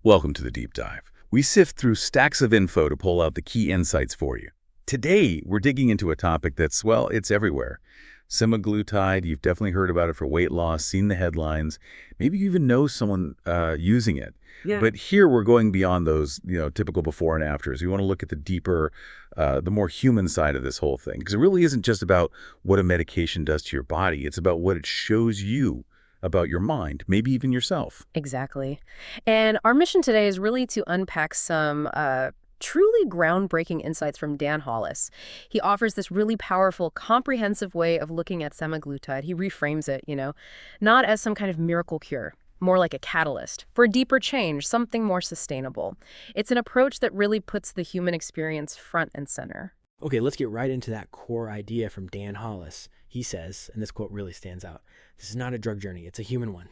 Welcome to the Deep Dive. We sift through stacks of info to pull out the key insights for you. Today, we're digging into a topic that's, well, it's everywhere. Semaglutide, you've definitely heard about it for weight loss, seen the headlines, maybe you even know someone using it. Yeah. But here we're going beyond those, typical before and afters. We want to look at the deeper, the more human side of this whole thing. Because it really isn't just about what a medication does to your body. It's about what it shows you about your mind, maybe even yourself. Exactly. And our mission today is really to unpack some truly groundbreaking insights from Dan Hollis. He offers this really powerful, comprehensive way of looking at semaglutide. He reframes it, not as some kind of miracle cure, more like a catalyst for a deeper change, something more sustainable. It's an approach that really puts the human experience front and center. Okay, let's get right into that core idea from Dan Hollis. He says, and this quote really stands out, this is not a drug journey, it's a human one.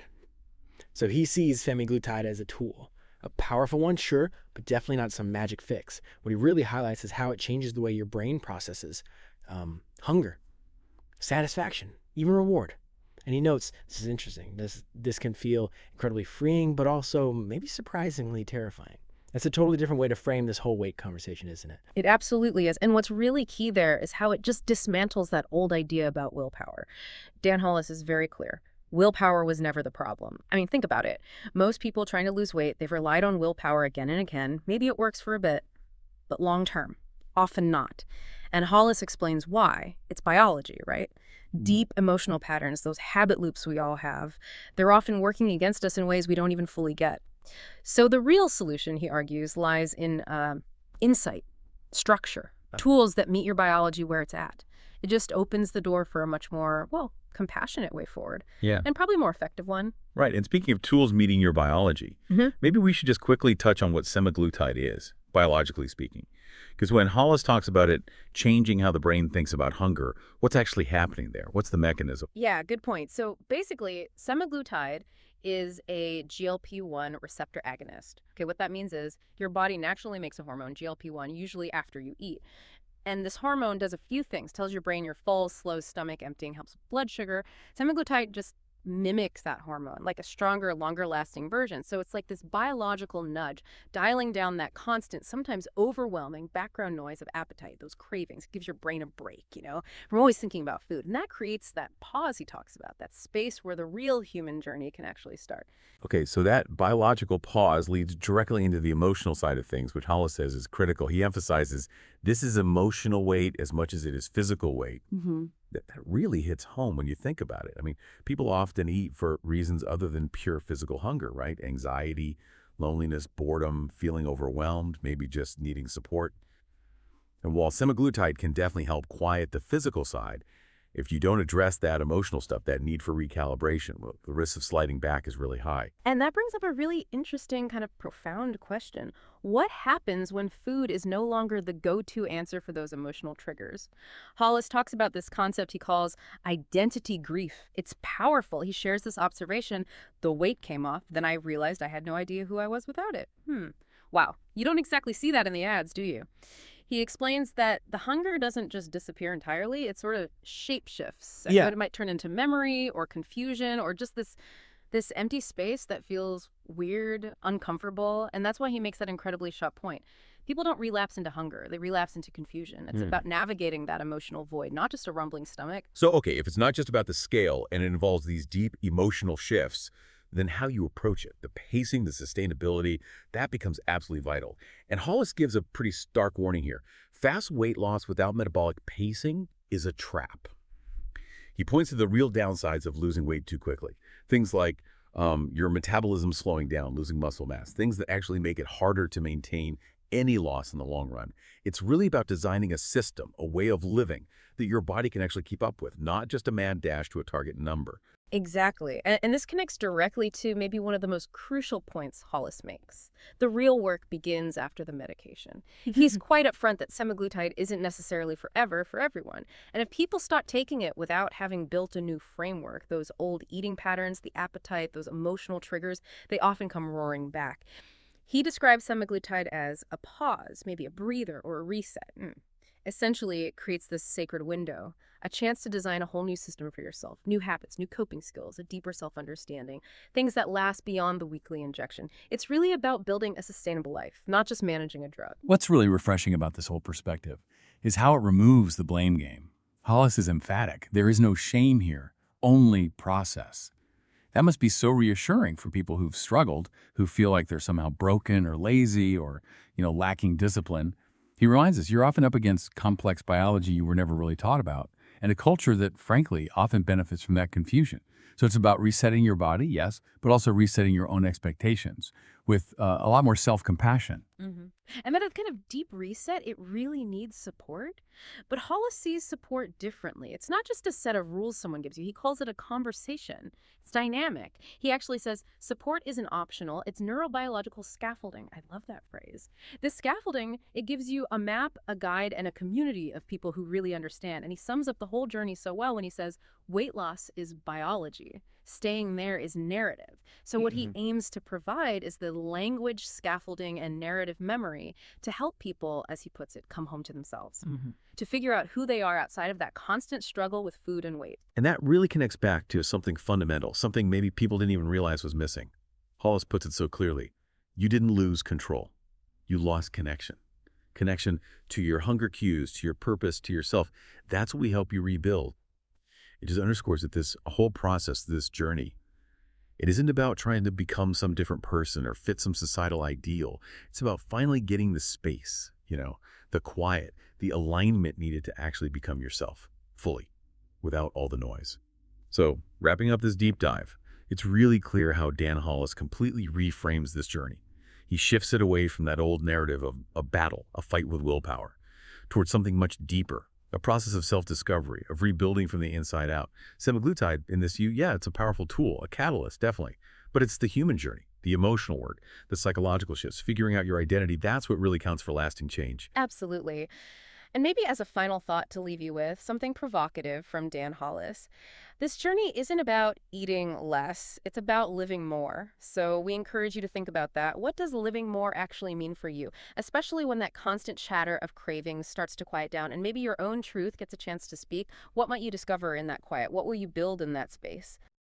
So he sees semaglutide as a tool. A powerful one, sure, but definitely not some magic fix. What he really highlights is how it changes the way your brain processes hunger, satisfaction, even reward. And he notes, this is interesting, this can feel incredibly freeing, but also maybe surprisingly terrifying. That's a totally different way to frame this whole weight conversation, isn't it? It absolutely is. And what's really key there is how it just dismantles that old idea about willpower. Dan Hollis is very clear. Willpower was never the problem. I mean, think about it. Most people trying to lose weight, they've relied on willpower again and again. Maybe it works for a bit, but long term, often not. And Hollis explains why. It's biology, right? Deep emotional patterns, those habit loops we all have, they're often working against us in ways we don't even fully get. So the real solution, he argues, lies in insight, structure, tools that meet your biology where it's at. It just opens the door for a much more, compassionate way forward. Yeah. And probably more effective one. Right. And speaking of tools meeting your biology, maybe we should just quickly touch on what semaglutide is, biologically speaking. Because when Hollis talks about it changing how the brain thinks about hunger, what's actually happening there? What's the mechanism? Yeah, good point. So basically, semaglutide is a GLP-1 receptor agonist. Okay, what that means is your body naturally makes a hormone, GLP-1, usually after you eat. And this hormone does a few things, tells your brain you're full, slows stomach emptying, helps with blood sugar. Semaglutide just mimics that hormone, like a stronger, longer-lasting version. So it's like this biological nudge, dialing down that constant, sometimes overwhelming background noise of appetite, those cravings. It gives your brain a break, from always thinking about food. And that creates that pause he talks about, that space where the real human journey can actually start. Okay, so that biological pause leads directly into the emotional side of things, which Hollis says is critical. He emphasizes this is emotional weight as much as it is physical weight. That really hits home when you think about it. I mean, people often eat for reasons other than pure physical hunger, right? Anxiety, loneliness, boredom, feeling overwhelmed, maybe just needing support. And while semaglutide can definitely help quiet the physical side, if you don't address that emotional stuff, that need for recalibration, well, the risk of sliding back is really high. And that brings up a really interesting, kind of profound question. What happens when food is no longer the go-to answer for those emotional triggers? Hollis talks about this concept he calls identity grief. It's powerful. He shares this observation. The weight came off, then I realized I had no idea who I was without it. Wow. You don't exactly see that in the ads, do you? He explains that the hunger doesn't just disappear entirely, it sort of shapeshifts. Yeah. It might turn into memory or confusion or just this empty space that feels weird, uncomfortable, and that's why he makes that incredibly sharp point. People don't relapse into hunger, they relapse into confusion. It's about navigating that emotional void, not just a rumbling stomach. So, okay, if it's not just about the scale and it involves these deep emotional shifts, then how you approach it, the pacing, the sustainability, that becomes absolutely vital. And Hollis gives a pretty stark warning here. Fast weight loss without metabolic pacing is a trap. He points to the real downsides of losing weight too quickly. Things like your metabolism slowing down, losing muscle mass, things that actually make it harder to maintain any loss in the long run. It's really about designing a system, a way of living that your body can actually keep up with, not just a mad dash to a target number. Exactly. And this connects directly to maybe one of the most crucial points Hollis makes. The real work begins after the medication. He's quite upfront that semaglutide isn't necessarily forever for everyone. And if people start taking it without having built a new framework, those old eating patterns, the appetite, those emotional triggers, they often come roaring back. He describes semaglutide as a pause, maybe a breather or a reset. Essentially, it creates this sacred window, a chance to design a whole new system for yourself, new habits, new coping skills, a deeper self-understanding, things that last beyond the weekly injection. It's really about building a sustainable life, not just managing a drug. What's really refreshing about this whole perspective is how it removes the blame game. Hollis is emphatic. There is no shame here, only process. That must be so reassuring for people who've struggled, who feel like they're somehow broken or lazy or, lacking discipline. He reminds us you're often up against complex biology you were never really taught about, and a culture that, frankly, often benefits from that confusion. So it's about resetting your body, yes, but also resetting your own expectations with a lot more self-compassion. And that kind of deep reset, it really needs support. But Hollis sees support differently. It's not just a set of rules someone gives you. He calls it a conversation. It's dynamic. He actually says support isn't optional. It's neurobiological scaffolding. I love that phrase. This scaffolding, it gives you a map, a guide, and a community of people who really understand. And he sums up the whole journey so well when he says weight loss is biology. Staying there is narrative. So what he aims to provide is the language, scaffolding, and narrative memory to help people, as he puts it, come home to themselves, to figure out who they are outside of that constant struggle with food and weight. And that really connects back to something fundamental, something maybe people didn't even realize was missing. Hollis puts it so clearly. You didn't lose control. You lost connection. Connection to your hunger cues, to your purpose, to yourself. That's what we help you rebuild. It just underscores that this whole process, this journey, it isn't about trying to become some different person or fit some societal ideal. It's about finally getting the space, the quiet, the alignment needed to actually become yourself, fully, without all the noise. So, wrapping up this deep dive, it's really clear how Dan Hollis completely reframes this journey. He shifts it away from that old narrative of a battle, a fight with willpower, towards something much deeper, a process of self-discovery, of rebuilding from the inside out. Semaglutide in this view, yeah, it's a powerful tool, a catalyst, definitely. But it's the human journey, the emotional work, the psychological shifts, figuring out your identity. That's what really counts for lasting change. Absolutely. And maybe as a final thought to leave you with, something provocative from Dan Hollis. This journey isn't about eating less, it's about living more. So we encourage you to think about that. What does living more actually mean for you? Especially when that constant chatter of cravings starts to quiet down and maybe your own truth gets a chance to speak. What might you discover in that quiet? What will you build in that space?